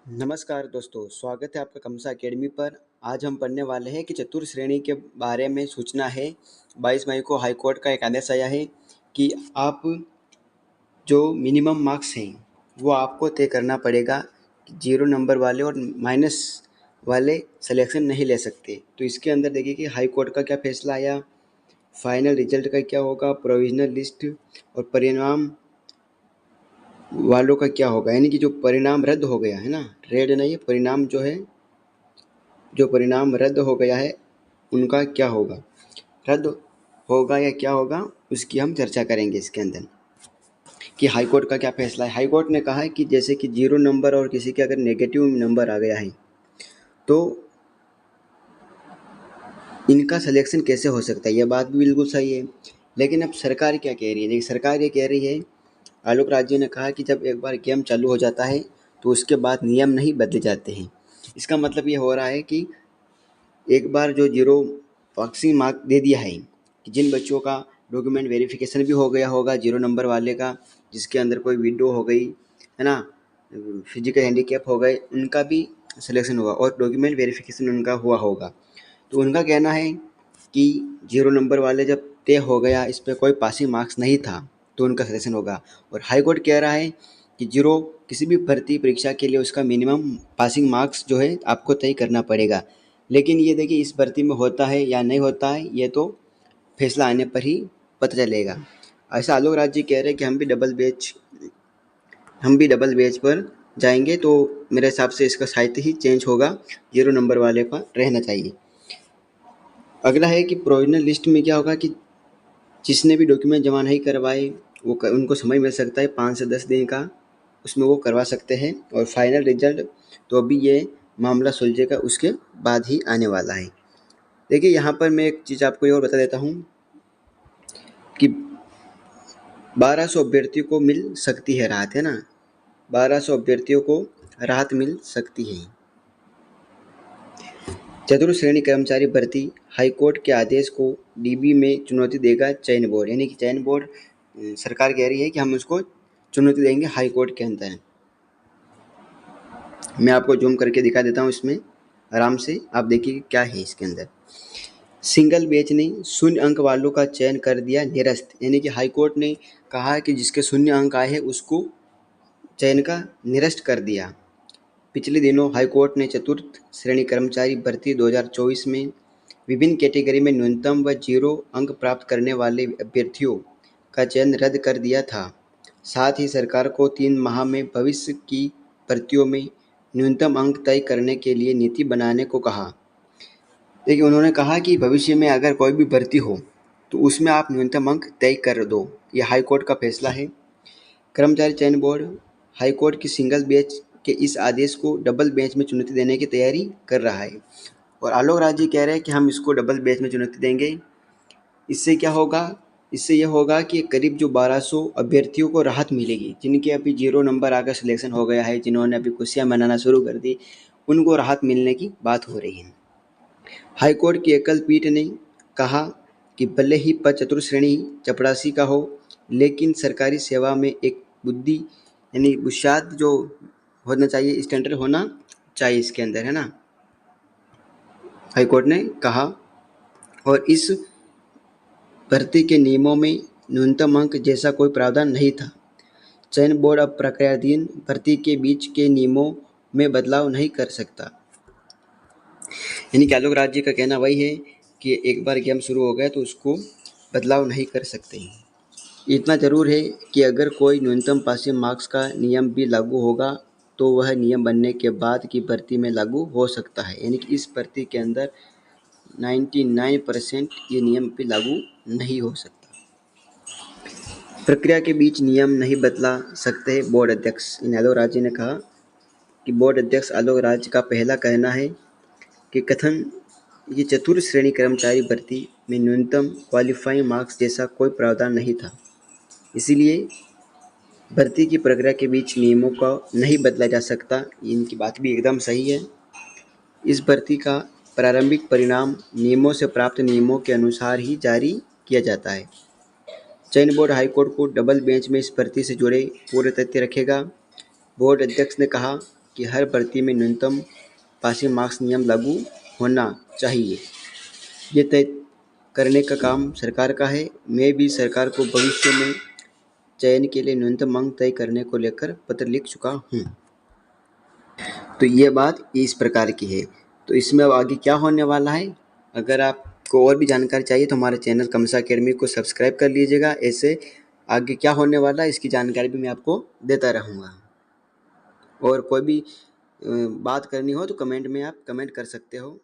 नमस्कार दोस्तों, स्वागत है आपका कमसा अकेडमी पर। आज हम पढ़ने वाले हैं कि चतुर्थ श्रेणी के बारे में। सूचना है 22 मई को हाई कोर्ट का एक आदेश आया है कि आप जो मिनिमम मार्क्स हैं वो आपको तय करना पड़ेगा। 0 नंबर वाले और माइनस वाले सिलेक्शन नहीं ले सकते। तो इसके अंदर देखिए कि हाई कोर्ट का क्या फैसला आया, फाइनल रिजल्ट का क्या होगा, प्रोविजनल लिस्ट और परिणाम वालों का क्या होगा। यानी कि जो परिणाम रद्द हो गया है ना, रेड नहीं, परिणाम जो है, जो परिणाम रद्द हो गया है उनका क्या होगा, रद्द होगा या क्या होगा, उसकी हम चर्चा करेंगे इसके अंदर कि हाई कोर्ट का क्या फैसला है। हाई कोर्ट ने कहा है कि जैसे कि 0 नंबर और किसी के अगर नेगेटिव नंबर आ गया है तो इनका सिलेक्शन कैसे हो सकता है। यह बात भी बिल्कुल सही है, लेकिन अब सरकार क्या कह रही है। देखिए, सरकार ये कह रही है, आलोक राज्य ने कहा कि जब एक बार गेम चालू हो जाता है तो उसके बाद नियम नहीं बदले जाते हैं। इसका मतलब ये हो रहा है कि एक बार जो 0 पासिंग मार्क दे दिया है, कि जिन बच्चों का डॉक्यूमेंट वेरिफिकेशन भी हो गया होगा 0 नंबर वाले का, जिसके अंदर कोई विडो हो गई है ना, फिजिकल हैंडीकैप हो गए, उनका भी सिलेक्शन हुआ और डॉक्यूमेंट वेरिफिकेशन उनका हुआ होगा। तो उनका कहना है कि 0 नंबर वाले जब तय हो गया, इस पर कोई पासिंग मार्क्स नहीं था, तो उनका सिलेक्शन होगा। और हाई कोर्ट कह रहा है कि 0 किसी भी भर्ती परीक्षा के लिए उसका मिनिमम पासिंग मार्क्स जो है आपको तय करना पड़ेगा। लेकिन ये देखिए, इस भर्ती में होता है या नहीं होता है, ये तो फैसला आने पर ही पता चलेगा। ऐसा आलोक राज्य कह रहे हैं कि हम भी डबल बेच पर जाएंगे, तो मेरे हिसाब से इसका साहित्य ही चेंज होगा, 0 नंबर वाले पर रहना चाहिए। अगला है कि प्रोविजनल लिस्ट में क्या होगा कि जिसने भी डॉक्यूमेंट जमा नहीं करवाए उनको समय मिल सकता है 5 से 10 दिन का, उसमें वो करवा सकते हैं। और फाइनल रिजल्ट तो अभी ये मामला सुलझेगा उसके बाद ही आने वाला है। देखिए, यहाँ पर मैं एक चीज़ आपको और बता देता हूँ कि 1200 अभ्यर्थियों को मिल सकती है राहत, है ना, 1200 अभ्यर्थियों को राहत मिल सकती है। चतुर्थ श्रेणी कर्मचारी भर्ती हाई कोर्ट के आदेश को डीबी में चुनौती देगा चयन बोर्ड। यानी कि चयन बोर्ड, सरकार कह रही है कि हम उसको चुनौती देंगे हाई कोर्ट के अंदर। मैं आपको जूम करके दिखा देता हूँ, इसमें आराम से आप देखिए क्या है इसके अंदर। सिंगल बेंच ने शून्य अंक वालों का चयन कर दिया निरस्त। यानी कि हाई कोर्ट ने कहा कि जिसके शून्य अंक आए हैं उसको चयन का निरस्त कर दिया। पिछले दिनों हाई कोर्ट ने चतुर्थ श्रेणी कर्मचारी भर्ती 2024 में विभिन्न कैटेगरी में न्यूनतम व 0 अंक प्राप्त करने वाले अभ्यर्थियों का चयन रद्द कर दिया था। साथ ही सरकार को 3 माह में भविष्य की भर्तियों में न्यूनतम अंक तय करने के लिए नीति बनाने को कहा। देखिए, उन्होंने कहा कि भविष्य में अगर कोई भी भर्ती हो तो उसमें आप न्यूनतम अंक तय कर दो। ये हाई कोर्ट का फैसला है। कर्मचारी चयन बोर्ड हाई कोर्ट की सिंगल बेंच के इस आदेश को डबल बेंच में चुनौती देने की तैयारी कर रहा है। और आलोक राज कह रहे हैं कि हम इसको डबल बेंच में चुनौती देंगे। इससे क्या होगा, इससे यह होगा कि करीब जो 1200 अभ्यर्थियों को राहत मिलेगी, जिनके अभी 0 नंबर आकर सिलेक्शन हो गया है, जिन्होंने अभी खुशियां मनाना शुरू कर दी, उनको राहत मिलने की बात हो रही है। हाईकोर्ट की एकल पीठ ने कहा कि भले ही पद चतुर्थ श्रेणी चपरासी का हो, लेकिन सरकारी सेवा में एक बुद्धि यानी बुनियाद जो होना चाहिए, स्टैंडर्ड होना चाहिए इसके अंदर, है ना, हाईकोर्ट ने कहा। और इस भर्ती के नियमों में न्यूनतम अंक जैसा कोई प्रावधान नहीं था। चयन बोर्ड अब प्रक्रियाधीन भर्ती के बीच के नियमों में बदलाव नहीं कर सकता। यानी कि आलोक राज्य का कहना वही है कि एक बार गेम शुरू हो गया तो उसको बदलाव नहीं कर सकते हैं। इतना ज़रूर है कि अगर कोई न्यूनतम पासिंग मार्क्स का नियम भी लागू होगा तो वह नियम बनने के बाद की भर्ती में लागू हो सकता है। यानी कि इस भर्ती के अंदर 99% ये नियम भी लागू नहीं हो सकता। प्रक्रिया के बीच नियम नहीं बदला सकते बोर्ड अध्यक्ष। आलोक राज्य ने कहा कि बोर्ड अध्यक्ष आलोक राज्य का पहला कहना है कि कथन ये चतुर्थ श्रेणी कर्मचारी भर्ती में न्यूनतम क्वालिफाइंग मार्क्स जैसा कोई प्रावधान नहीं था, इसीलिए भर्ती की प्रक्रिया के बीच नियमों को नहीं बदला जा सकता। इनकी बात भी एकदम सही है। इस भर्ती का प्रारंभिक परिणाम नियमों से प्राप्त नियमों के अनुसार ही जारी किया जाता है। चयन बोर्ड हाईकोर्ट को डबल बेंच में इस भर्ती से जुड़े पूरे तथ्य रखेगा। बोर्ड अध्यक्ष ने कहा कि हर भर्ती में न्यूनतम पासिंग मार्क्स नियम लागू होना चाहिए। ये तय करने का काम सरकार का है। मैं भी सरकार को भविष्य में चयन के लिए न्यूनतम अंक तय करने को लेकर पत्र लिख चुका हूँ। तो ये बात इस प्रकार की है। तो इसमें अब आगे क्या होने वाला है, अगर आपको और भी जानकारी चाहिए तो हमारे चैनल कमसा अकेडमी को सब्सक्राइब कर लीजिएगा। ऐसे आगे क्या होने वाला है इसकी जानकारी भी मैं आपको देता रहूँगा। और कोई भी बात करनी हो तो कमेंट में आप कमेंट कर सकते हो।